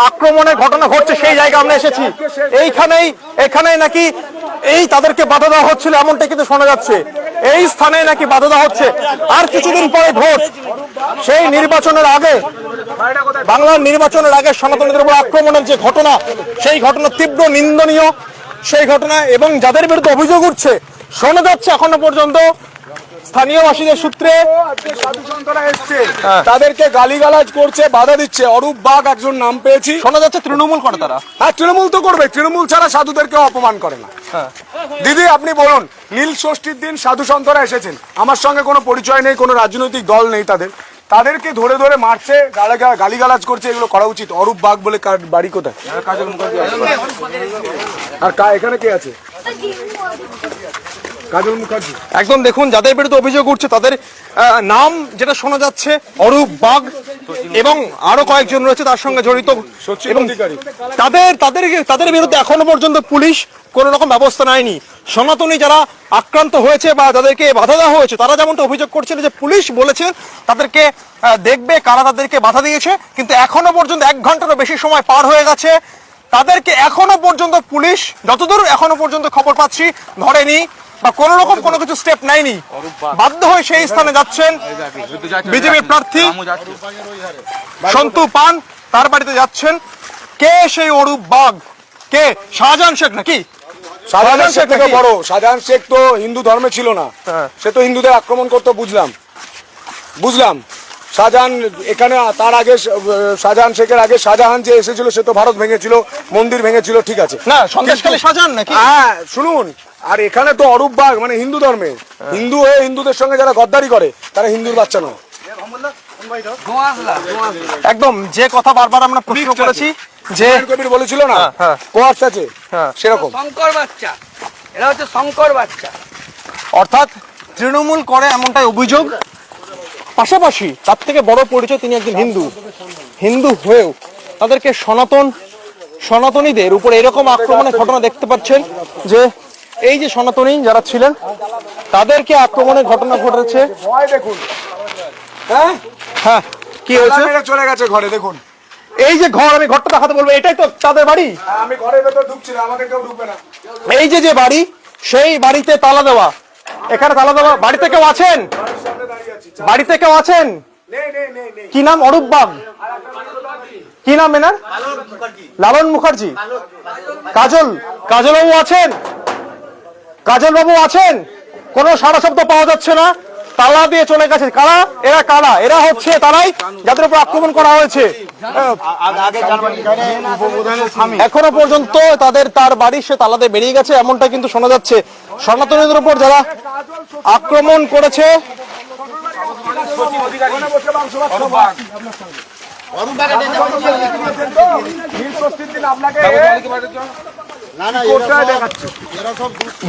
আক্রমণের ঘটনা ঘটছে সেই জায়গায় আমরা এসেছি। এখানেই নাকি তাদেরকে বাধা দেওয়া হচ্ছিল এমনটাই কিন্তু শোনা যাচ্ছে। এই স্থানে নাকি বাধা দেওয়া হচ্ছে। আর কিছুদিন পরে ভোট, সেই নির্বাচনের আগে, বাংলার নির্বাচনের আগে সনাতনীদের উপর আক্রমণের যে ঘটনা, সেই ঘটনা তীব্র নিন্দনীয় সেই ঘটনা। এবং যাদের বিরুদ্ধে অভিযোগ উঠছে, শোনা যাচ্ছে এখনো পর্যন্ত স্থানীয় বাসীদের সূত্রে তাদেরকে গালিগালাজ করছে, বাধা দিচ্ছে। অরূপ বাগ একজন নাম পেয়েছি, শোনা যাচ্ছে তৃণমূল করে তারা। হ্যাঁ, তৃণমূল তো করবে, তৃণমূল ছাড়া সাধুদেরকে অপমান করে না। দিদি আপনি বলুন, নীল ষষ্ঠীর দিন সাধু সন্তরা এসেছেন, আমার সঙ্গে কোনো পরিচয় নেই, কোনো রাজনৈতিক দল নেই, তাদেরকে ধরে ধরে মারছে, গালিগালাজ করছে, এগুলো করা উচিত? অরূপ বাগ বলে কার বাড়ি কোথায়? কাজল মুখার্জি। আর এখানে কে আছে? কাজল মুখার্জি। একদম দেখুন, যাদের বিরুদ্ধে অভিযোগ উঠছে তাদের নাম যেটা শোনা যাচ্ছে অরূপ বাগ এবং আরো কয়েকজন রয়েছে তার সঙ্গে জড়িত। এবং তাদের বিরুদ্ধে এখনো পর্যন্ত পুলিশ কোন রকম ব্যবস্থা নেয়নি। সনাতনী যারা আক্রান্ত হয়েছে বা যাদেরকে বাধা দেওয়া হয়েছে, তারা যেমনটা অভিযোগ করছিল যে পুলিশ বলেছে তাদেরকে দেখবে, কারা তাদেরকে বাধা দিয়েছে, কিন্তু এখনো পর্যন্ত 1 ঘন্টারও বেশি সময় পার হয়ে গেছে, তাদেরকে এখনো পর্যন্ত পুলিশ, যতদূর এখনো পর্যন্ত খবর পাচ্ছি, ধরেনি বা কোন রকম কোনো কিছু স্টেপ নেয়নি। বাধ্য হয়ে সেই স্থানে যাচ্ছেন বিজেপির প্রার্থী সন্তু পান, তার বাড়িতে যাচ্ছেন। কে সেই অরূপ বাগ? কে? শাহজাহান শেখ নাকি? শাহজাহান শেখ থেকে বড়। শাহজাহান শেখ তো হিন্দু ধর্মে ছিল না, সে তো হিন্দুদের আক্রমণ করতো। বুঝলাম শাহজাহান এখানে, তার আগে শাহজাহান শেখের আগে শাহজাহান যে এসেছিল সে তো ভারত ভেঙেছিল, মন্দির ভেঙেছিল, ঠিক আছে না? সন্দেশখালী শাহজাহান নাকি? হ্যাঁ, শুনুন, আর এখানে তো অরূপ বাগ মানে হিন্দু ধর্মে, হিন্দু হয়ে হিন্দুদের সঙ্গে যারা গদ্দারি করে তারা হিন্দুর বাচ্চা নয়। একদম যে কথা বারবার আমরা প্রশ্ন করেছি, যে কবির বলেছিল না কোয়ার্স আছে, সেরকম শঙ্কর বাচ্চা, এরা হচ্ছে শঙ্কর বাচ্চা। অর্থাৎ তৃণমূল করে এমনটাই অভিযোগ। পাশাপাশি তার থেকে বড় পরিচয়, তিনি একজন হিন্দু হয়েও তাদেরকে সনাতনীদের উপর এরকম আক্রমণের ঘটনা দেখতে পাচ্ছেন, যে এই যে সনাতনী যারা ছিলেন তাদেরকে আক্রমণের ঘটনা ঘটেছে। দেখুন, হ্যাঁ, কি হয়েছে? চলে গেছে ঘরে, দেখুন এই যে ঘর, আমি ঘরটা দেখাতে বলবো, এটাই তো তাদের বাড়ি। আমি ঘরের ভেতর ঢুকছি না, আমাকে কেউ ঢুকবে না। এই যে বাড়ি, সেই বাড়িতে তালা দেওয়া, এখানে তালা দেওয়া। বাড়িতে কেউ আছেন? বাড়িতে কেউ আছেন? কি নাম? অরূপ বাগ। কি নাম এনার? লালন মুখার্জি। কাজল বাবু আছেন? কাজল বাবু আছেন? কোনো সারা শব্দ পাওয়া যাচ্ছে না, তালা দিয়ে চলে গেছে। কারা এরা? এরা হচ্ছে তারাই যাদের উপর আক্রমণ করা হয়েছে। এখনো পর্যন্ত তার বাড়ি সে তালা দিয়ে বেরিয়ে গেছে, এমনটা কিন্তু শোনা যাচ্ছে। সনাতনীদের উপর যারা আক্রমণ করেছে,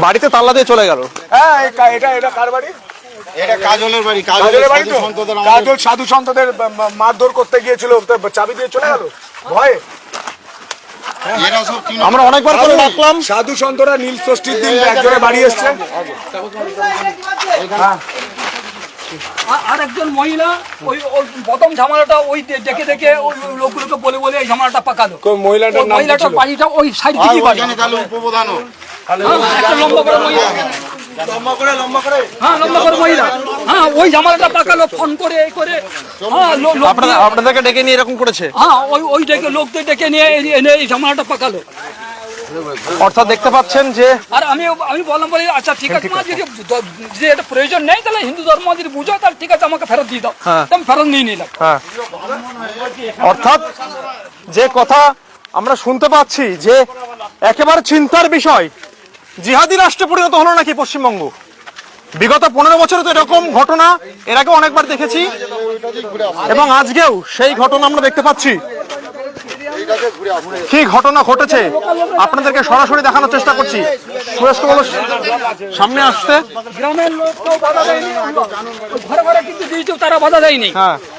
বাড়িতে তালা দিয়ে চলে গেল। হ্যাঁ, এটা কার বাড়ি? এটা কাজলের বাড়ি। কাজল সাধু সন্তদের মারধর করতে গিয়েছিল, চাবি দিয়ে চলে গেল ভয়ে। আমরা অনেকবার করে ডাকলাম, সাধু সন্তরা নীল ষষ্ঠীর দিন একজনের বাড়ি এসছে। আর একজন মহিলা ওই প্রথম ঝামেলাটা ওই দেখে দেখে ওই লোকগুলোকে বলে বলে এই ঝামেলাটা পাকালো। মহিলাটার বাড়িটা ওই সাইড দিকে বাড়ি। একটা লম্বা করে মহিলা, হ্যাঁ লম্বা করে মহিলা, হ্যাঁ ওই ঝামেলাটা পাকালো ফোন করে এই করে। হ্যাঁ, আপনাদেরকে ডেকে নিয়ে এরকম করেছে। হ্যাঁ, ওই ডেকে লোকদের ডেকে নিয়ে এই ঝামেলাটা পাকালো। অর্থাৎ দেখতে পাচ্ছেন যে, আর আমি বললাম বলি আচ্ছা ঠিক আছে, যদি এটা প্রয়োজন নেই তাহলে হিন্দু ধর্ম যদি বুঝো তাহলে ঠিক আছে, আমাকে ফেরত দিয়ে দাও। আমি ফেরত নিয়ে নিলাম। অর্থাৎ যে কথা আমরা শুনতে পাচ্ছি, যে একেবারে চিন্তার বিষয়, জিহাদি রাষ্ট্রে পরিণত হলো নাকি পশ্চিমবঙ্গ। বিগত 15 বছরে তো এরকম ঘটনা এর আগে অনেকবার দেখেছি, এবং আজকেও সেই ঘটনা আমরা দেখতে পাচ্ছি। কি ঘটনা ঘটেছে আপনাদেরকে সরাসরি দেখানোর চেষ্টা করছি। সুরেশকে বলো সামনে আসতে। গ্রামের লোক তো বাধা দেয়নি, ঘরে ঘরে কিন্তু দিয়েছে, তারা বাধা দেয়নি।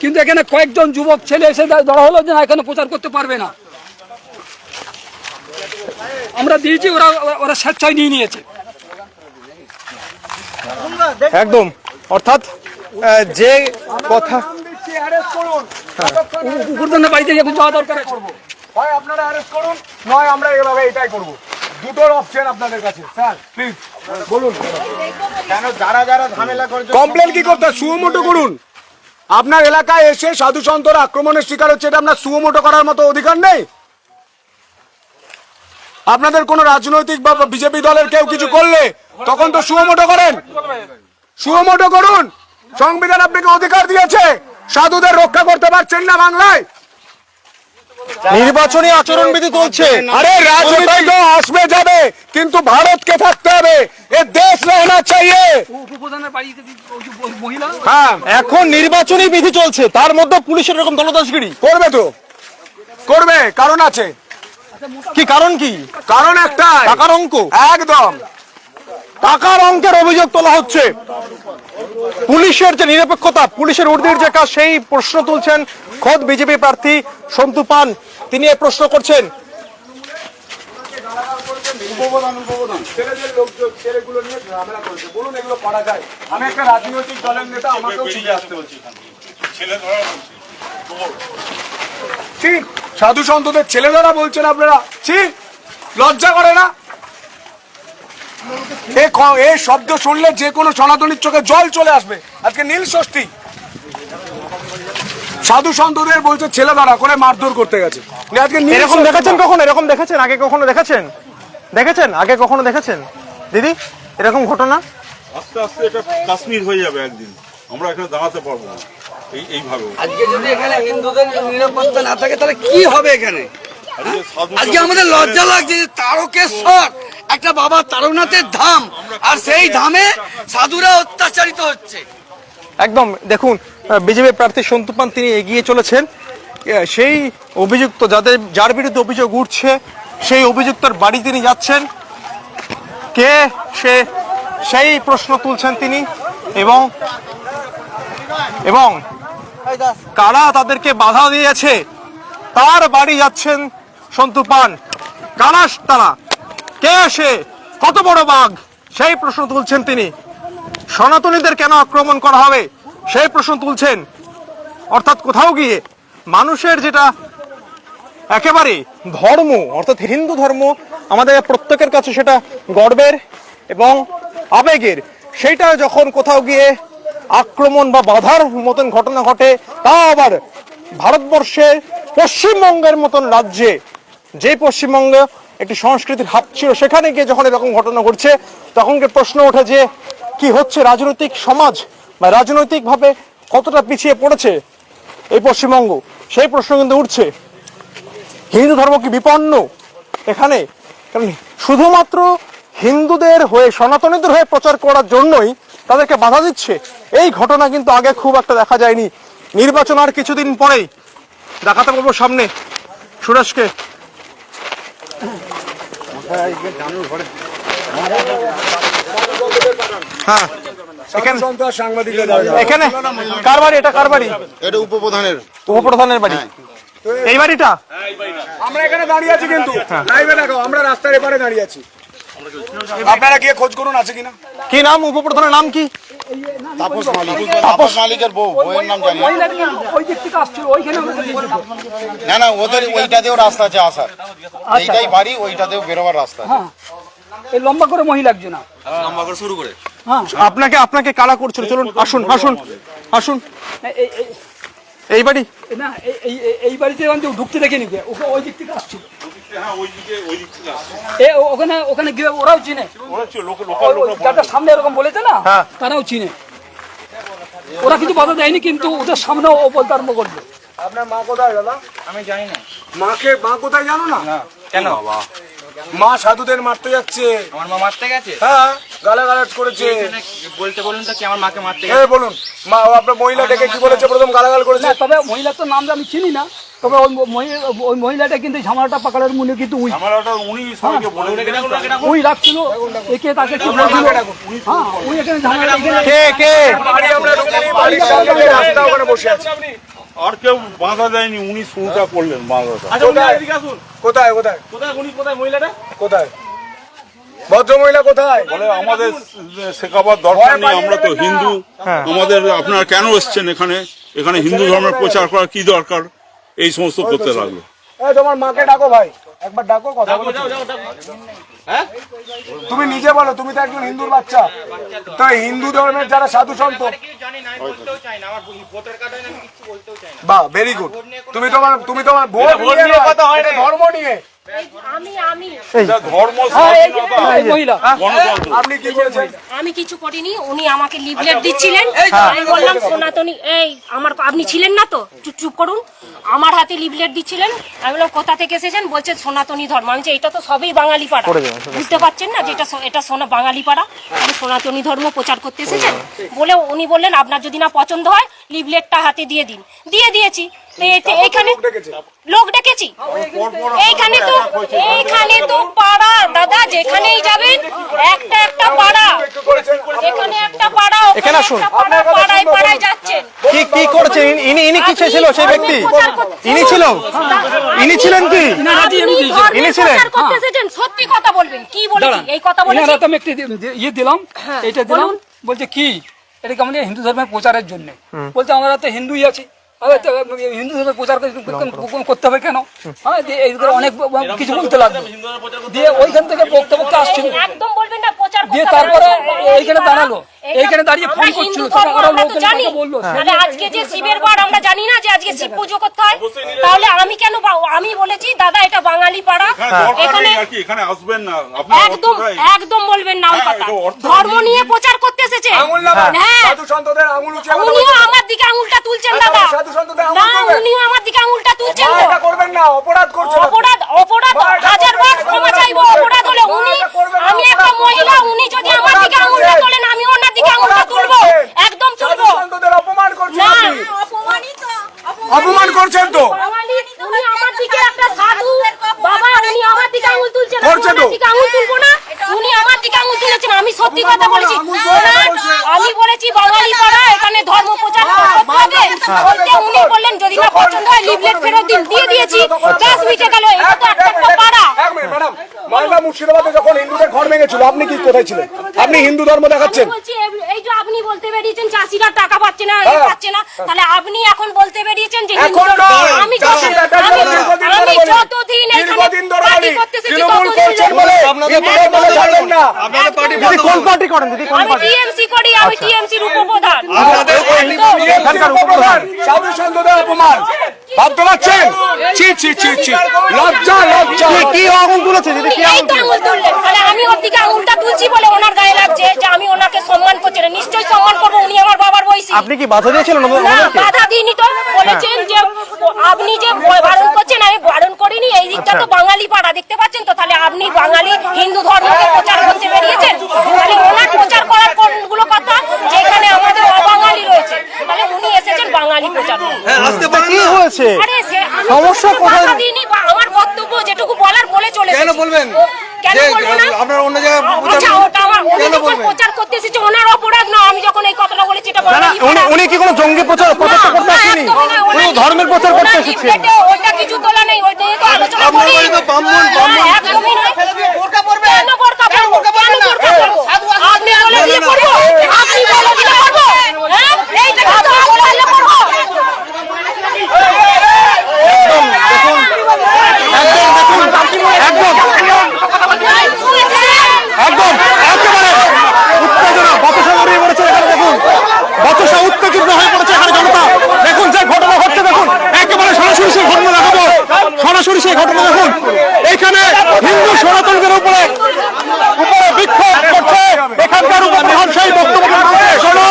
কিন্তু এখানে কয়েকজন যুবক ছেলে এসে ধরা হলো যে এখানে প্রচার করতে পারবে না। আমরা দিয়েছি, ওরা স্বেচ্ছায় নিয়ে নিয়েছে। একদম, অর্থাৎ যে কথা বাড়িতে যাওয়া দরকার। হয় আপনারা অ্যারেস্ট করুন, নয় আমরা এভাবে এটাই করব। দুটোর অপশন আপনাদের কাছে। স্যার প্লিজ বলুন কেন যারা যারা ঝামেলা করছে কমপ্লেন কি করতে সুমোটো করুন। আপনার এলাকায় এসে সাধু সন্তরা আক্রমণের শিকার হচ্ছে, এটা আপনার সুমোটো করার মতো অধিকার নেই? আপনাদের কোন রাজনৈতিক বা বিজেপি দলের কেউ কিছু করলে তখন তো সুমোটো করেন, সুমোটো করুন। সংবিধান আপনাকে অধিকার দিয়েছে, সাধুদের রক্ষা করতে পারছেন না বাংলায়। নির্বাচনী আচরণবিধি চলছে। আরে রাজনীতি তো আসবে যাবে, কিন্তু ভারতকে থাকতে হবে, এ দেশ রহনা চাইয়ে। উপপ্রধানের বাড়িতে ওই যে মহিলা হ্যাঁ এখন নির্বাচনী বিধি চলছে, তার মধ্যে পুলিশের এরকম দলদাসগিরি করবে তো, করবে, কারণ আছে। কি কারণ? কি কারণ একটা টাকার অঙ্ক, একদম টাকার অঙ্কের অভিযোগ তোলা হচ্ছে। পুলিশের যে নিরপেক্ষতা, পুলিশের ঊর্ধ্বের যে কাজ, সেই প্রশ্ন তুলছেন খোদ বিজেপি প্রার্থী সন্তু পান। তিনি এই প্রশ্ন করছেন। ছেলেদের লোকজন ছেলেগুলো নিয়ে ঝামেলা করছে, বলুন এগুলো করা যায়? আমি একটা রাজনৈতিক দলের নেতা, আমাকেও ছিঁড়ে আসতে বলছি। ঠিক সাধু সন্তদের ছেলে ধরা বলছেন আপনারা, ঠিক লজ্জা করে না? এই শব্দ শুনলে যে কোনো সনাতনীর চোখে জল চলে আসবে। আজকে নীল ষষ্ঠী, সাধু সন্তদের বলছে ছেলে ধরা করে মারধর করতে গেছে। আজকে নীল এরকম ষষ্ঠী। দেখেছেন কখন? এরকম দেখেছেন আগে কখনো? দেখেছেন? আগে কখনো দেখেছেন দিদি এরকম ঘটনা? আস্তে আস্তে এটা কাশ্মীর হয়ে যাবে একদিন, আমরা এখানে দাঁড়াতে পারবো না এইভাবে। আজকে যদি এখানে হিন্দুদের নিরাপত্তা না থাকে তাহলে কি হবে এখানে? আজকে আমাদের লজ্জা লাগছে যে তারকেশ্বর একটা বাবা তারকনাথের ধাম, আর সেই ধামে সাধুরা অত্যাচারিত হচ্ছে। একদম দেখুন, বিজেপি প্রার্থী সন্তু পান তিনি এগিয়ে চলেছেন। সেই অভিযুক্ত যার বিরুদ্ধে অভিযোগ উঠছে, সেই অভিযুক্তর বাড়ি তিনি যাচ্ছেন। কে সে, সেই প্রশ্ন তুলছেন তিনি, এবং কারা তাদেরকে বাধা দিয়েছে তার বাড়ি যাচ্ছেন সন্তু পান। কারা তারা, কে সে, কত বড় বাঘ, সেই প্রশ্ন তুলছেন তিনি। সনাতনীদের কেন আক্রমণ করা হবে সেই প্রশ্ন তুলছেন। অর্থাৎ কোথাও গিয়ে মানুষের যেটা একেবারে ধর্ম, অর্থাৎ হিন্দু ধর্ম, আমাদের প্রত্যেকের কাছে সেটা গর্বের এবং আবেগের, সেইটা যখন কোথাও গিয়ে আক্রমণ বা বাধার মতন ঘটনা ঘটে, তা আবার ভারতবর্ষের পশ্চিমবঙ্গের মতন রাজ্যে, যে পশ্চিমবঙ্গ একটি সংস্কৃতির হাব ছিল, সেখানে গিয়ে যখন এরকম ঘটনা ঘটছে, তখন প্রশ্ন ওঠে যে কি হচ্ছে, রাজনৈতিক সমাজ বা রাজনৈতিকভাবে কতটা পিছিয়ে পড়েছে এই পশ্চিমবঙ্গ, সেই প্রশ্ন কিন্তু উঠছে। হিন্দু ধর্ম কি বিপন্ন এখানে? কারণ শুধুমাত্র হিন্দুদের হয়ে, সনাতনীদের হয়ে প্রচার করার জন্যই তাদেরকে বাধা দিচ্ছে, এই ঘটনা কিন্তু আগে খুব একটা দেখা যায়নি। নির্বাচন আর কিছুদিন পরেই, দেখাতে পারবো সামনে সুরেশকে। হ্যাঁ, সাধু সন্ত আর সাংবাদিকরা এখানে কার বাড়ি? এটা কার বাড়ি? এটা উপপ্রধানের। উপপ্রধানের বাড়ি। এই বাড়িটা আমরা এখানে দাঁড়িয়ে আছি, কিন্তু লাইভে দেখো আমরা রাস্তার এপারে দাঁড়িয়ে আছি। আপনারা গিয়ে খোঁজ করুন আছে কিনা। কি নাম উপপ্রধানের নাম কি? তাপস মালিক। তাপস মালিকের বউয়ের নাম জানি না। মহিলাটা কিন্তু ওই দিক থেকে আসছিল, ওইখানে ওদেরকে দিয়েছিল। না ওদের ওইটাতেও রাস্তা আছে আসার, এইটাই বাড়ি, ওইটাতেও বেরোবার রাস্তা আছে। হ্যাঁ, এই লম্বা করে মহিলা একজন আপনাকে কারা করছিল? চলুন আসুন। এই বাড়ি না, এই বাড়িতে ঢুকতে দেখেনি, ওকে ওই দিক থেকে আসছিল। ওখানে গিয়ে ওরাও চিনে, যাদের সামনে এরকম বলেছে না, তারাও চিনে। ওরা কিছু বাধা দেয়নি, কিন্তু ওদের সামনে ও বলতে আরম্ভ করলো। আপনার মা কোথায় দাদা? আমি জানি না। মা কোথায় জানো না? কেন? মা সাধুদের মারতে যাচ্ছে। আমার মা মারতে গেছে? হ্যাঁ, গালাগালাজ করেছে। বলতে বলুন তো কি আমার মাকে মারতে এই বলুন, মা আপনার মহিলা ডেকে কি বলেছে? প্রথম গালাগাল করেছে। না, তবে মহিলার তো নাম আমি চিনি না, তবে ওই মহিলাটা কিন্তু ঝামেলাটা পাকানোর মনে কিন্তু উই রাখছিল, একে তাকে কি বলছিল। হ্যাঁ, উই এখানে ঝামেলা কে বাড়ি আমরা ঢুকিনি, বাড়ির সামনে রাস্তা, ওখানে বসে আছে। আর কেউ বাধা দেয়নি, উনি শুরুটা করলেন বাধাটা। কোথায় ভদ্র মহিলা কোথায়? বলে আমাদের শেখাবার দরকার নেই, আমরা তো হিন্দু, আমাদের আপনারা কেন এসছেন এখানে হিন্দু ধর্মের প্রচার করার কি দরকার, এই সমস্ত করতে লাগলো। তোমার মাকে ডাকো ভাই, একবার ডাকো, কথা বলো। তুমি নিজে বলো, তুমি তো একজন হিন্দুর বাচ্চা, তো হিন্দু ধর্মের যারা সাধু সন্ত, বাহ, ভেরি গুড। তুমি তোমার ভোট নিয়ে কথা হয়, ধর্ম নিয়ে। আপনি কি করেছেন? আমি কিছু করিনি, উনি আমাকে লিফলেট দিচ্ছিলেন, আমি বললাম সনাতনী, এই আমার আপনি ছিলেন না তো, চুপ করুন। আমার হাতে লিফলেট দিচ্ছিলেন, আমি বললাম কোথা থেকে এসেছেন, বলছে সনাতনী ধর্ম। আমি বলছি এটা তো সবই বাঙালি পাড়া, বুঝতে পারছেন না যে এটা বাঙালি পাড়া, আপনি সনাতনী ধর্ম প্রচার করতে এসেছেন বলে উনি বললেন আপনার যদি না পছন্দ হয় লিফলেটটা হাতে দিয়ে দিন। দিয়ে দিয়েছি। এইখানে লোক ডেকেছি, এইখানে তো পাড়া দাদা, যেখানেই যাবেন একটা একটা পাড়া, এখানে একটা পাড়া, এখানে আসুন। পাড়ায় পাড়ায় যাচ্ছেন। কি করেছেন ইনি? কি ছিল সেই ব্যক্তি? ইনি ছিলেন কি? ইনি ছিলেন? করতে এসেছেন, সত্যি কথা বলবেন। কি বলেছি? এই কথা বলেছি। আমি একটি ইয়ে দিলাম, এটা দিলাম, বলছে কি এটা কেমন হিন্দু ধর্মের প্রচারের জন্য। বলছে আমরা তো হিন্দুই আছি, হিন্দু ধর্মের প্রচার করতে হবে কেন? হ্যাঁ, এইগুলো অনেক কিছু বলতে লাগবে। দিয়ে ওইখান থেকে বক্তব্য আসছিল, একদম বলবেন না প্রচার করতে দিয়ে হবে। তারপরে এইখানে দাঁড়ালো, এইখানে দাঁড়িয়ে ফোন আমরা করছিল, হিন্দু ধর্ম আরো আমরা লোক তো জানি। বললো তাহলে আজকে যে শিবের বার আমরা জানি না যে আজকে শিব পুজো করতে হয়, তাহলে আমি কেন আমি বলেছি দাদা এটা বাঙালি পাড়া, এখানে এখানে আসবেন না, একদম বলবেন না ওই কথা। ধর্ম নিয়ে প্রচার করতে এসেছে। হ্যাঁ, সাধু সন্তদের আঙুল উঁচু উনিও আমার দিকে আঙুলটা তুলছেন দাদা। সাধু সন্তদের না, উনিও আমার দিকে আঙুলটা তুলছেন তো। এটা করবেন না, অপরাধ করছেন। অপরাধ হাজারবার ক্ষমা চাইবো অপরাধ হলে। আমি একটা মহিলা, উনি যদি আমার দিকে আঙুলটা তোলেন আমি ওনার দিকে আঙুলটা তুলবো, একদম তুলবো। সাধু সন্তদের অপমান করছেন না, আপনি। অপমান করছেন তো। উনি আমার দিকে একটা সাধু বাবা, উনি আমার দিকে আঙুল তুলছেন, আমি করছে তো। ওনার দিকে আঙুল তুলবো না। উনি আমার দিকে আঙুল তুলেছেন, আমি সত্যি কথা বলেছি। আমি বলেছি বাঙালি পাড়া, এখানে ধর্ম প্রচার করতে হবে। বলতে উনি বললেন যদি না পছন্দ হয় লিফলেট ফেরত দিন। দিয়ে দিয়েছি, 10 মিনিটে গেল। এটা তো একটা পাড়া। এক মিনিট ম্যাডাম, মালদা মুর্শিদাবাদে যখন হিন্দুদের ঘর ভেঙেছিল আপনি কি কোথায় ছিলেন? আপনি হিন্দু ধর্ম দেখাচ্ছেন। আমি বলছি এই যে আপনি বলতে বেরিয়েছেন চাষিরা টাকা পাচ্ছে না, পাচ্ছে না, তাহলে আপনি এখন বলতে বেরিয়েছেন যে এখন নয়, আমি চাষিরা টাকা যতদিন দীর্ঘদিন ধরে পার্টি বলি, করতেছি তৃণমূল করছেন বলে হিন্দুদের বলে ছাড়বেন না। দিদি কোন পার্টি করেন? দিদি কোন আমি পার্টি? টিএমসি করি, আমি টিএমসির উপপ্রধান। এখানকার উপপ্রধান সাধু সন্তদের অপমান ভাবতে পারছেন? ছি ছি ছি ছি, লজ্জা লজ্জা। কি আঙুল তুলেছে দিদি? কি এই তো আঙুল তুললেন, তাহলে আমি ওর দিকে আঙুলটা তুলছি বলে ওনার গায়ে লাগছে যে আমি ওনাকে সম্মান করছি না। নিশ্চয়ই সম্মান করবো, উনি আমার বাবার বয়সী। আপনি কি বাধা দিয়েছিলেন না, ওনাদেরকে? বাধা দিইনি তো। বলেছেন যে আপনি যে বারণ করছেন, আমি বারণ করিনি। এই দিকটা তো বাঙালি পাড়া, দেখতে পাচ্ছেন তো। তাহলে আপনি বাঙালি হিন্দু ধর্মকে প্রচার করতে বেরিয়েছেন, তাহলে ওনার প্রচার করার কোনগুলো কথা যেখানে আমাদের অবাঙালি রয়েছে, তাহলে উনি এসেছেন বাঙালি প্রচার করতে। কি হয়েছে? আরে আমি সমস্যা তো কোথায়? বাধা দিইনি, বা আমার বক্তব্য যেটুকু বলার বলে চলে কেন এসেছি। বলবেন? কেন বলবো না? আপনারা অন্য জায়গায় আচ্ছা, ওটা আমার উনি যখন প্রচার করতে এসেছে ওনার অপরাধ না। আমি যখন এই কথাটা বলেছি এটা না, না, বাঙালি পাড়া। উনি কি কোনো জঙ্গি প্রচার করতে আসেনি? উনি ধর্মের প্রচার করতে এসেছেন। ওটা কিছু তোলা নেই, ওইটা নিয়ে তো আলোচনা করি। না, একদমই নয়। কেন বোরকা পরবো? কেন বোরকা পরবো? আপনি বলে দিয়ে পরবো? আপনি বলে দিলে পরবো? হ্যাঁ, এইটা কি আপনি বলে দিলে পরবো? একদম একেবারে উত্তেজনা, বচসা গড়িয়ে পড়েছে এখানে। দেখুন বচসা উত্তেজিত হয়ে পড়েছে এখানে জনতা। দেখুন যে ঘটনা ঘটছে, দেখুন একেবারে সরাসরি সেই ঘটনা দেখাবো। সরাসরি সেই ঘটনা দেখুন। এখানে হিন্দু সনাতনদের উপরে বিক্ষোভ করছে এখানকার উপপ্রধান, সেই বক্তব্য শোনো।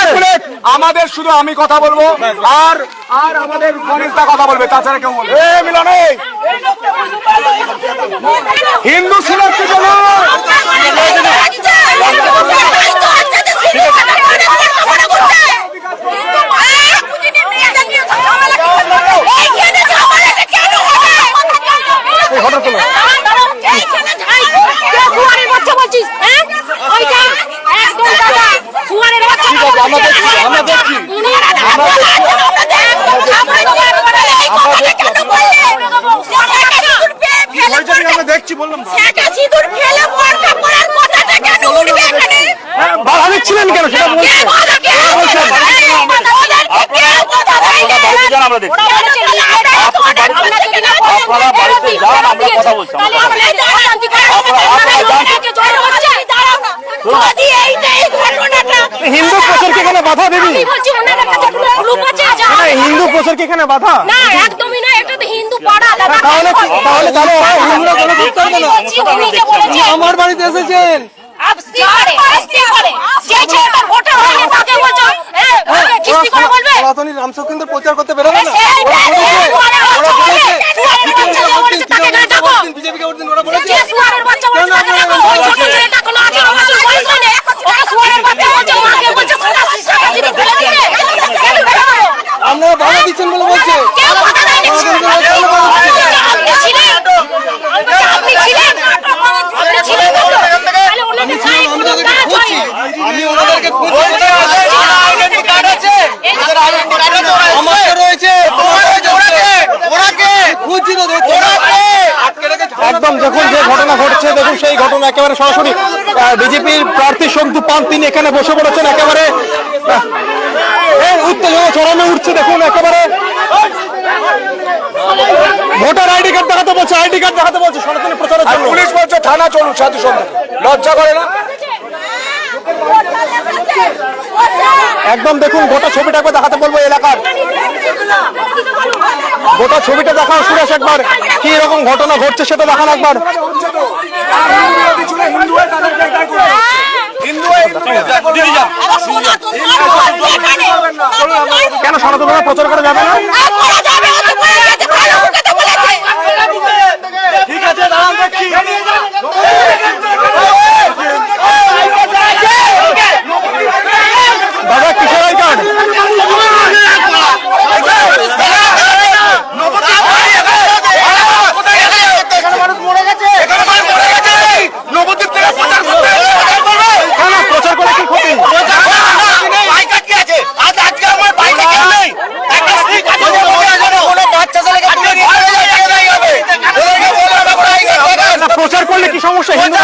এক মিনিট, আমাদের শুধু আমি কথা বলবো আর আর আমাদের গণেশদা কথা বলবে, তাছাড়া কেউ বলবে। মিলন হিন্দু সুরক্ষিত দেখছি বললাম কেন বাধা দিচ্ছিলেন কেন সেটা বলছেন। কথা বলছি তাহলে আমরা এই অশান্তি করে লোকটাকে জড় করছে যদি এই ঘটনাটা হিন্দু প্রচার কি এখানে বাধা দিবি? আমি বলছি ওনার কাছে কোনো প্রুফ আছে যা হিন্দু প্রচার কি এখানে বাধা? না একদমই না, এটা তো হিন্দু পাড়া দাদা। তাহলে হিন্দুরা কোনো করতে পারবে না? আমার বাড়িতে এসেছেন সনাতনী রামচন্দ্র প্রচার করতে বেরোবে না? বিজেপিকে ভোট দিন ওরা বলেছে। আপনারা বাধা দিচ্ছেন বলে বলছে। আমি ওনাদেরকে একদম যখন যে ঘটনা ঘটছে দেখুন সেই ঘটনা একেবারে সরাসরি বিজেপির প্রার্থী সন্তু পান তিনি এখানে বসে পড়েছেন একেবারে উত্তেজনা চরমে উঠছে দেখুন একেবারে ভোটার আইডি কার্ড দেখাতে বলছে আইডি কার্ড দেখাতে বলছে সনাতনী প্রচারের জন্য পুলিশ বলছে থানা চলুন সাধু সন্ধ্যা লজ্জা করে না একদম দেখুন গোটা ছবিটা একবার দেখাতে বলবো এলাকার গোটা ছবিটা দেখাও সুরেশ একবার কি রকম ঘটনা ঘটছে সেটা দেখান একবার কেন সনাতন প্রচার করা যাবে না ঠিক আছে দাদা কিসের আই কার্ড প্রচার করে কি ক্ষতি প্রচার করলে কি সমস্যা হিন্দু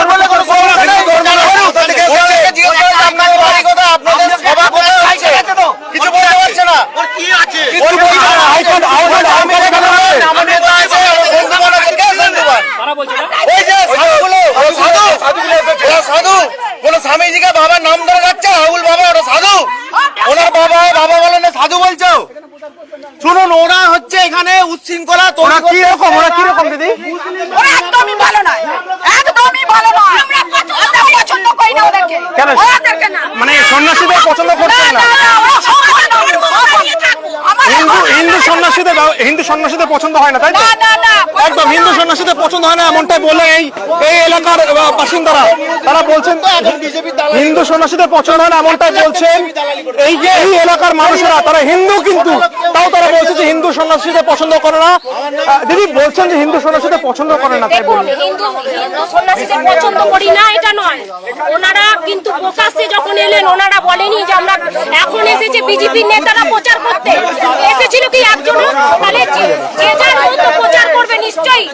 কিছু বলতে পারছে না সাধু কোন স্বামীজিকে বাবার নাম ধরে যাচ্ছে রাহুল বাবা ওটা সাধু ওনার বাবা বাবা বলে না সাধু বলছো শুনুন ওরা হচ্ছে এখানে উচ্ছৃঙ্খলা ওরা কি রকম দিদি ওরা একদমই ভালো নয় একদমই ভালো নয় আমরা পছন্দ করি না ওদেরকে কেন ওদেরকে না মানে সন্ন্যাসীদের পছন্দ করছেন না হিন্দু সন্ন্যাসীদের পছন্দ হয় না তাই তো একদম হিন্দু সন্ন্যাসীদের পছন্দ হয় না এমনটাই বলে এই এলাকার বাসিন্দারা তারা বলছেন হিন্দু সন্ন্যাসীদের পছন্দ হয় না এমনটাই বলছেন এই যে এই এলাকার মানুষেরা তারা হিন্দু কিন্তু তাও তারা বলছে যে হিন্দু সন্ন্যাসীদের পছন্দ করে না দিদি বলছেন যে হিন্দু সন্ন্যাসীদের পছন্দ করে না তাই দেখুন হিন্দু সন্ন্যাসীদের পছন্দ করি না এটা নয় ওনারা কিন্তু প্রকাশ্যে যখন এলেন ওনারা বলেনি যে আমরা এখন এসেছে বিজেপির নেতারা প্রচার করতে এসেছিল কি একজন তাহলে যে যার মতো প্রচার করবে নিশ্চয়ই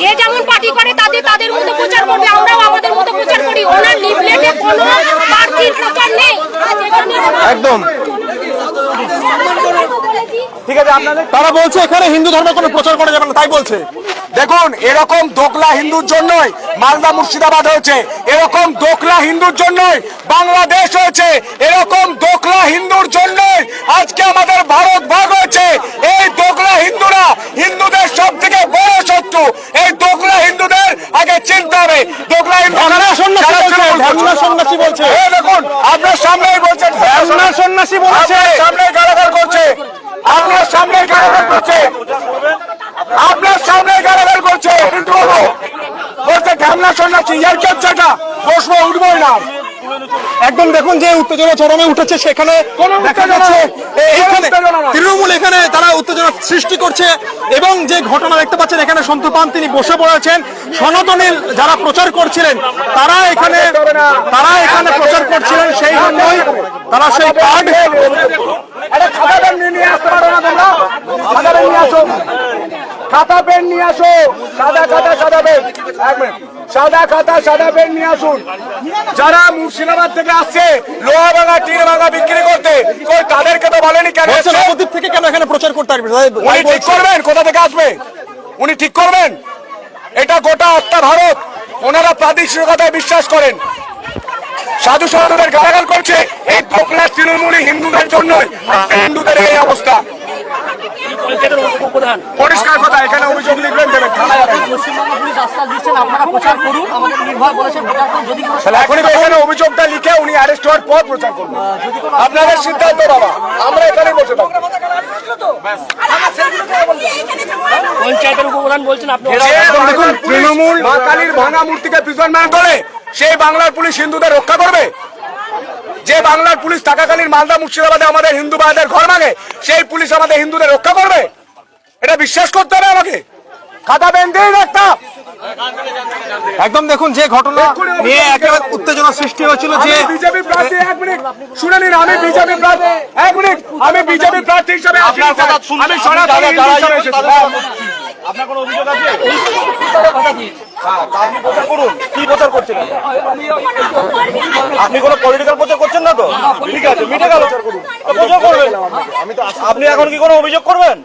যে যেমন পার্টি করে তাদের মতো প্রচার করবে আমরাও আমাদের মতো প্রচার করি ওনার লিফলেটে কোনো প্রার্থীর প্রচার নেই একদম ঠিক আছে আপনাদের তারা বলছে এখানে হিন্দু ধর্ম কোনো প্রচার করা যাবে না তাই বলছে দেখুন এরকম দোকলা হিন্দুর জন্যই মালদা মুর্শিদাবাদ হয়েছে এরকম দোকলা হিন্দুর জন্যই বাংলাদেশ হয়েছে এরকম দোকলা হিন্দুর জন্যই আজকে আমাদের ভারত ভাগ হয়েছে এই দোকলা হিন্দুরা হিন্দুদের সব থেকে বড় শত্রু এই দোকলা হিন্দুদের আগে চিনতে হবে দোকলা হিন্দু সন্ন্যাসী বলছে দেখুন আপনার সামনেই বলছেন সন্ন্যাসী বলছে সামনে গালাগাল করছে আপনার সামনে গালাগাল করছে আপনার সামনে গালাগাল করছে কিন্তু বলছে ঢামনা সন্ন্যাসী ইয়ার কেচ্ছাটা বসবো উঠবোই না একদম দেখুন যে উত্তেজনা চরমে উঠেছে সেখানে দেখা যাচ্ছে এইখানে তৃণমূল এখানে তারা উত্তেজনা সৃষ্টি করছে এবং যে ঘটনা দেখতে পাচ্ছেন এখানে সন্তু পান তিনি বসে পড়েছেন সনাতনীর যারা প্রচার করছিলেন তারা এখানে প্রচার করছিলেন সেই জন্যই তারা সেই কার্ড খাতা পেন নিয়ে আসতে পারো না তোমরা খাতা পেন নিয়ে আসো খাতা পেন নিয়ে আসো সাদা খাতা সাদা পেন এক মিনিট সাদা খাতা সাদা পেন নিয়ে আসুন যারা মুর্শিদাবাদ থেকে আসছে লোহা ভাঙা টিন ভাঙা বিক্রি করতে কই তাদেরকে তো বলেনি কেন নবদ্বীপ থেকে কেন এখানে প্রচার করতে আসবে উনি ঠিক করবেন কোথা থেকে আসবে উনি ঠিক করবেন এটা গোটা আত্মা ভারত। ওনারা প্রাদেশিকতায় বিশ্বাস করেন, সাধু সন্তদের গালাগাল করছে। এই দোকলা তৃণমূলী হিন্দুদের জন্য হিন্দুদের এই অবস্থা। পরিষ্কার কথা, এখানে অভিযোগ লিখবেন দেবেন থানায় যাবেন। তাহলে এখনই তো এখানে অভিযোগটা লিখে উনি অ্যারেস্ট হওয়ার পর প্রচার করবেন। আপনাদের সিদ্ধান্ত বাবা, আমরা এখানে বসে থাকবো। পঞ্চায়েতের উপপ্রধান বলছেন আপনি দেখুন, তৃণমূল মা কালীর ভাঙা মূর্তিকে পিছন ম্যান করে সেই বাংলার পুলিশ হিন্দুদের রক্ষা করবে? যে বাংলার পুলিশ থাকাকালীন মালদা মুর্শিদাবাদে আমাদের হিন্দু ভাইদের ঘর ভাঙে, সেই পুলিশ আমাদের হিন্দুদের রক্ষা করবে? এটা বিশ্বাস করতে হবে আমাকে। খাতা বেঁধেই একটা একদম দেখুন, যে ঘটনা নিয়ে একেবারে উত্তেজনা সৃষ্টি হয়েছিল, যে বিজেপি প্রার্থী, এক মিনিট শুনে নিন, আমি বিজেপি প্রার্থী, এক মিনিট, আমি বিজেপি প্রার্থী হিসেবে আপনার কথা শুনুন, আমি সনাতনী হিন্দু হিসেবে এসেছি। আপনার কোনো অভিযোগ আছে? আপনি প্রচার করুন। কি প্রচার করছেন? আপনি কোনো পলিটিক্যাল প্রচার করছেন না তো? ঠিক আছে, মিটে গেল। প্রচার করবেন। আপনি এখন কি কোনো অভিযোগ করবেন?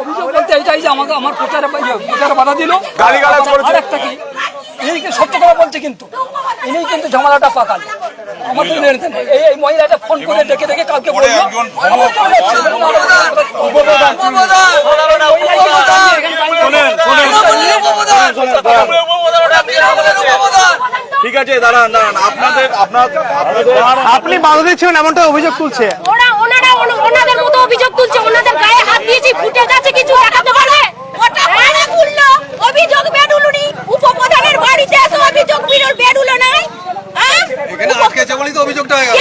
অভিযোগ বলতে এইটাই যে আমাকে আমার প্রচারে বাধা দিল, গালিগালাজ করেছে। আর একটা কি, এই সত্য কথা বলছে, কিন্তু ইনি কিন্তু ঝামেলাটা পাকাল। আমার তো জানতেন এই মহিলাটা ফোন করে ডেকে ডেকে কালকে বললো ঠিক আছে, দাঁড়ান দাঁড়ান, আপনি বাধা দিচ্ছেন এমনটা অভিযোগ তুলছে। ওনাদের মতো অভিযোগ তুলছে, ওনাদের গায়ে হাত দিয়েছি, ফুটেজ আছে, কিছু দেখাতে পারবে? ওটা মানে খুললো, অভিযোগ বেরুলুনি, উপপ্রধানের বাড়িতে এসে অভিযোগ বেরুলো নাই। এখানে আজকে আছে বলেই তো অভিযোগটা হয়ে গেল।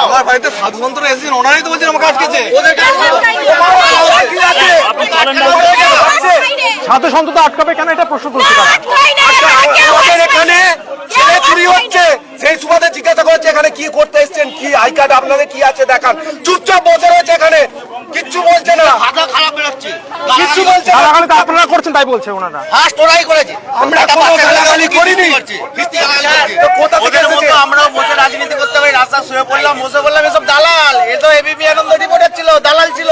আমার বাড়িতে সাধু সন্তরা এসেছেন, ওনারাই তো বলছেন আমাকে আটকেছে। সাধু সন্ত তো আটকাবে কেন, এটা প্রশ্ন তুলছে তারা। আমাদের এখানে ছেলে চুরি হচ্ছে, সেই সুবাদে জিজ্ঞাসা করছে এখানে কি করতে এসেছেন, কি আই কার্ড আপনাদের কি আছে দেখান। চুপচাপ বসে রয়েছে এখানে, কিচ্ছু বলছে না, খারাপ বেরোচ্ছে, কিচ্ছু বলছে না। গালাগালি তো আপনারা করছেন তাই বলছে ওনারা। ফার্স্ট ওরাই করেছে। আমরা কোনো গালাগালি করিনি। তো কোথা থেকে ওদের এসেছে? মতো আমরাও বসে রাজনীতি করতে পারি, রাস্তা শুয়ে পড়লাম, বসে বললাম এসব দালাল। এ তো এবিপি আনন্দ রিপোর্টার ছিল, দালাল ছিল,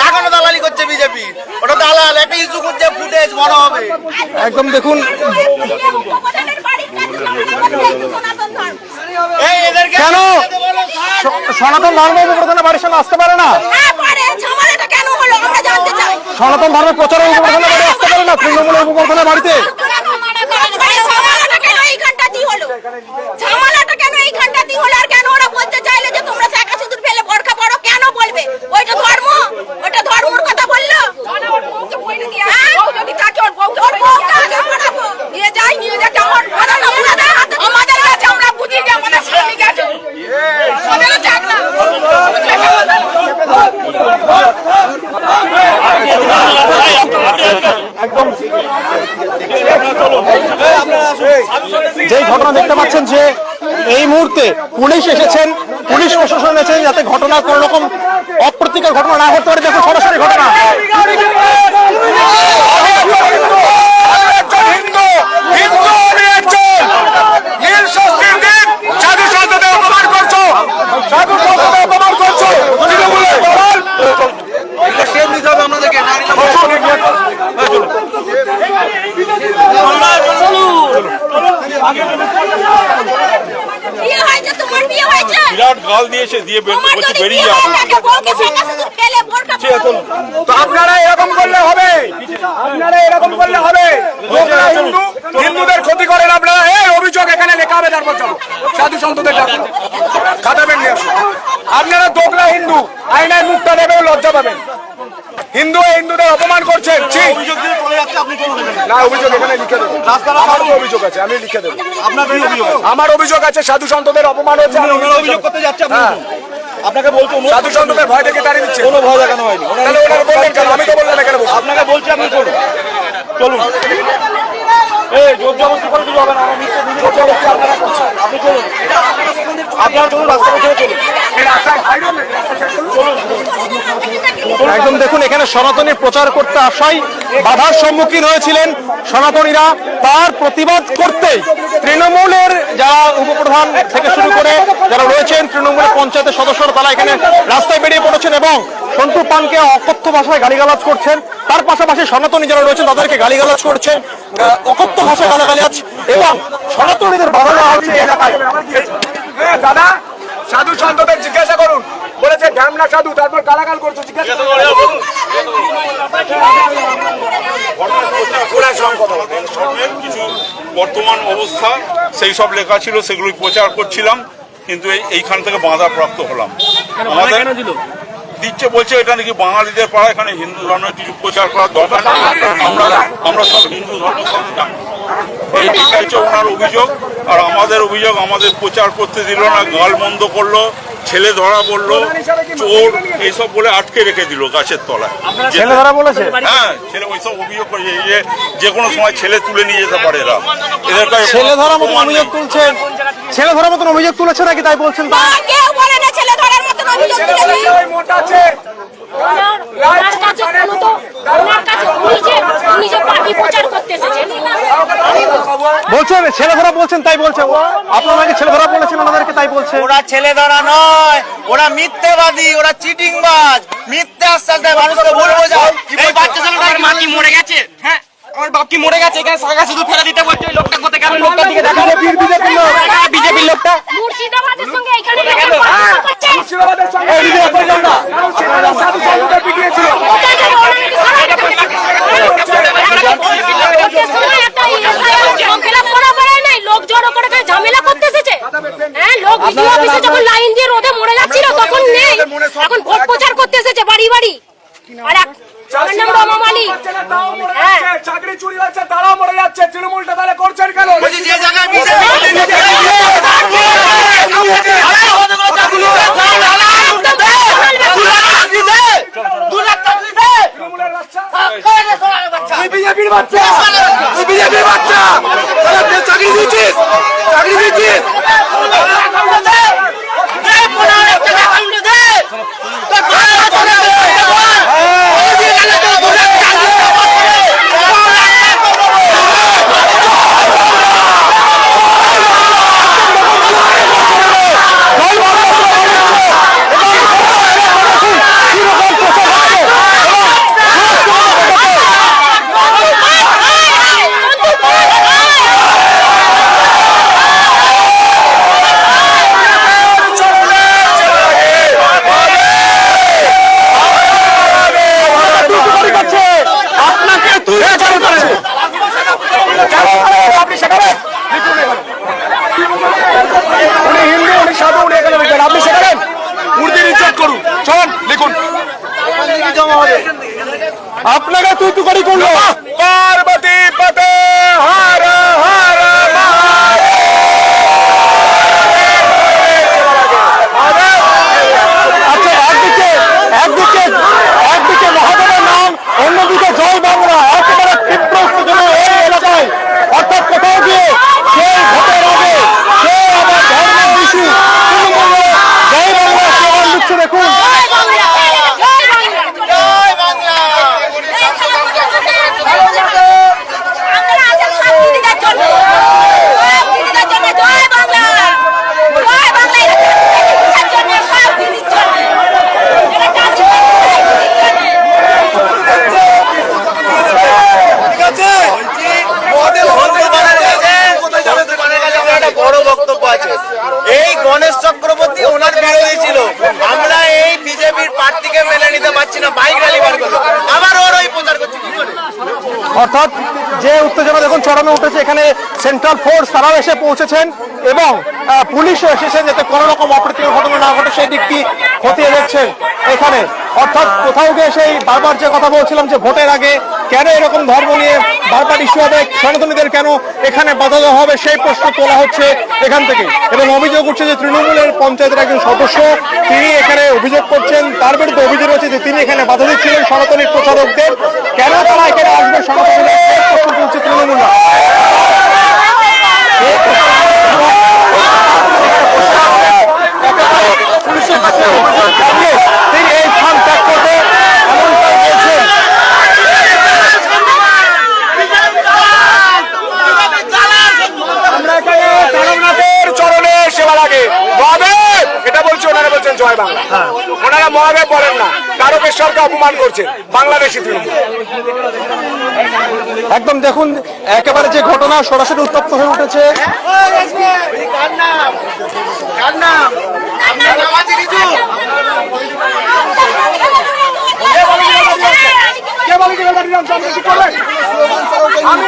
এখনো দালালি করছে বিজেপি। ওটা দালাল, একটা ইস্যু করছে, ফুটেজ বড় হবে। একদম দেখুন, এই এদেরকে কেন সনাতন ধর্ম উপপ্রধানের বাড়ির সামনে আসতে পারে না? সনাতন ধর্মের প্রচারের উপপ্রধানের বাড়ি আসতে পারে না? তৃণমূলের উপপ্রধানের বাড়িতে ঝামেলাটা কেন এইখানটাতেই হলো? আর কেন ওরা বলতে চাইলে যে তোমরা শাখা সিঁদুর ফেলে বোরকা পরো? কেন বলবে? ওইটা ধর্ম, ওটা ধর্মর কথা বললো। যদি তাকে ওর বউকে নিয়ে যাই, নিয়ে যাকে আমাদের কাছে আমরা বুঝি যে আমাদের স্বামী গেছে, আমাদের যাক না। যেই ঘটনা দেখতে পাচ্ছেন, যে এই মুহূর্তে পুলিশ এসেছেন, পুলিশ প্রশাসন এসেছেন, যাতে ঘটনা কোন রকম অপ্রীতিকর ঘটনা না ঘটতে পারে। দেখো সরাসরি ঘটনা। বিয়ে হয়েছে, তোমার বিয়ে হয়েছে, বিরাট গাল দিয়েছে, দিয়ে বলছে বেরিয়ে যাও। তো আপনারা এরকম করলে হবে, আপনারা এরকম করলে হবে। হিন্দুদের ক্ষতি করেন আপনারা। এই অভিযোগ এখানে লেখা হবে, তারপর যাবো সাধু সন্তদের ডাকুন, খাতা বের নিয়ে আসুন। আপনারা দোগলা হিন্দু, আইনায় মুখটা দেবেও লজ্জা পাবেন। হিন্দু হিন্দুদের অপমান করছেন। না, অভিযোগ এখানে লিখে দেবো। আমারও অভিযোগ আছে, আমি লিখে দেবো। আমার অভিযোগ আছে, সাধু সন্তদের অপমান হচ্ছে। অভিযোগ করতে যাচ্ছে হ্যাঁ, আপনাকে বলছো সাধু সন্তদের ভয় দেখে দাঁড়িয়ে দিচ্ছে। কোনো ভয় দেখানো হয়নি। তাহলে ওনারা বললেন কেন? আমি তো বললাম এখানে বসে। আপনাকে বলছি আপনি চলুন, চলুন। এই জোর জবরদস্তি করে দিতে হবে না, আমার নিশ্চয় নিজের জবরদস্তি আপনারা করছেন। আপনি চলুন, আপনারা চলুন, রাস্তা ছেড়ে চলুন, চলুন। একদম দেখুন, এখানে সনাতনী প্রচার করতে আসাই বাধার সম্মুখীন হয়েছিলেন সনাতনীরা। তার প্রতিবাদ করতে তৃণমূলের যারা উপপ্রধান থেকে শুরু করে যারা রয়েছেন, তৃণমূলের পঞ্চায়েতের সদস্যরা, তারা এখানে রাস্তায় বেরিয়ে পড়েছেন এবং সন্তু পানকে অকথ্য ভাষায় গালিগালাজ করছেন, তার পাশাপাশি সনাতনী যারা রয়েছেন তাদেরকে গালিগালাজ করছেন, অকথ্য ভাষায় গালাগালাজ, এবং সনাতনীদের বাধা দেওয়া হচ্ছে এই এলাকায়। দাদা সাধু সন্তদের জিজ্ঞাসা করুন, বলেছে ঢ্যামনা সাধু, তারপর গালাগাল করছে, জিজ্ঞাসা করুন। কিছু বর্তমান অবস্থা সেই সব লেখা ছিল, সেগুলোই প্রচার করছিলাম, কিন্তু এইখান থেকে বাধাপ্রাপ্ত হলাম। আমাদের দিচ্ছে, বলছে এটা নাকি বাঙালিদের পাড়া, এখানে হিন্দু ধর্মের কিছু প্রচার করার দরকার নেই, আমরা সব হিন্দু ধর্ম এইটাই হচ্ছে ওনার অভিযোগ। আর আমাদের অভিযোগ, আমাদের প্রচার করতে দিল না, গালমন্দ করলো, ছেলে ধরা বললো, চোর এইসব বলে আটকে রেখে দিল গাছের তলায়। ছেলে ধরা বলেছে? হ্যাঁ, ছেলে ওইসব অভিযোগ করে যে কোনো সময় ছেলে তুলে নিয়ে যেতে পারে এরা। এদের কাছে ছেলে ধরার মতন অভিযোগ তুলছেন, ছেলে ধরার মতন অভিযোগ তুলেছে নাকি তাই বলছেন? কেউ বলে না ছেলে ধরার মতন অভিযোগ তুলেছে। ওনার কাছে উনি যে পার্টি প্রচার করতে এসেছেন, বলছেন ছেলে ধরা বলছেন তাই বলছে, আপনারা নাকি ছেলে ধরা বলেছেন ওনাদেরকে তাই বলছে। ওরা ছেলে ধরা নয়, ওরা মিথ্যেবাদী, ওরা চিটিংবাজ, মিথ্যে আশ্বাস দেয় মানুষকে ভুল বোঝায়। এই বাচ্চা ছেলেটার মা কি মরে গেছে? হ্যাঁ, আমার বাপ কি মরে গেছে? এখানে সাগা শুধু ফেলে দিতে বলছে, ওই লোকটা কোথায় গেল? লোকটার দিকে দেখা, বিজেপির লোকটা মুর্শিদাবাদের সঙ্গে এখানে পার্থক্য করছে। মুর্শিদাবাদের সঙ্গে সাধু সন্তদের পিটিয়েছিল। লোক জড়ো করে ঝামেলা করতে এসেছে। হ্যাঁ, লোক বিডিও অফিসে যখন লাইন দিয়ে রোদে মরে যাচ্ছিল তখন নেই, এখন ভোট প্রচার করতে এসেছে বাড়ি বাড়ি। আর আমার নাম রমা মালি। চাকরি চুরি হচ্ছে, তারাও মরে যাচ্ছে, তৃণমূলটা তাহলে করছেন কেন? যে জায়গায় বিজেপি বিজেপির বাচ্চা, বিজেপির বাচ্চা, চাকরি দিচ্ছিস, চাকরি দিচ্ছিস। আপনাকে তুই তু করি করলো পার্বতী পতে হর হর আচ্ছা, একদিকে মহাদেবের নাম, অন্যদিকে জয় বাংলা, একেবারে তীব্র উত্তেজনা এই এলাকায়। অর্থাৎ কোথাও গিয়ে সেই ভোটের আগে সে আবার ধর্মের ইস্যু, জয় বাংলা স্লোগান দিচ্ছে। দেখুন, বড় বক্তব্য আছে। এই গণেশ চক্রবর্তী ওনার বিরোধী ছিল, আমরা এই বিজেপির প্রার্থীকে মেনে নিতে পারছি না, বাইক র্যালি বার করলো, আবার ওর ওই প্রচার করছে কি করে? অর্থাৎ যে উত্তেজনা দেখুন চরমে উঠেছে, এখানে সেন্ট্রাল ফোর্স তারাও এসে পৌঁছেছেন এবং পুলিশও এসেছেন যাতে কোনো রকম অপ্রীতিকর ঘটনা না ঘটে সেই দিকটি খতিয়ে দেখছেন এখানে। অর্থাৎ কোথাও গিয়ে সেই বারবার যে কথা বলছিলাম যে ভোটের আগে কেন এরকম ধর্ম নিয়ে বারবার ইস্যু হবে, সনাতনীদের কেন এখানে বাধা দেওয়া হবে, সেই প্রশ্ন তোলা হচ্ছে এখান থেকে। এবং অভিযোগ উঠছে যে তৃণমূলের পঞ্চায়েতের একজন সদস্য তিনি এখানে অভিযোগ করছেন, তার বিরুদ্ধে অভিযোগ হচ্ছে যে তিনি এখানে বাধা দিচ্ছিলেন সনাতনী প্রচারকদের, কেন তারা এখানে আসবে সনাতনীদের, প্রশ্ন তুলছে তৃণমূলরা। পুলিশের কাছে তিনি এই স্থান ত্যাগ করতে এমনটাই বলছেন। আমরা এখানে তারকনাথের চরণে সেবা লাগে। মহাদেব, এটা বলছি, ওনারা বলছেন জয় বাংলা, ওনারা মহাদেব বলেন না, তারকেশ্বরকে অপমান করছেন বাংলাদেশি তৃণমূল। একদম দেখুন একেবারে যে ঘটনা সরাসরি উত্তপ্ত হয়ে উঠেছে। আমি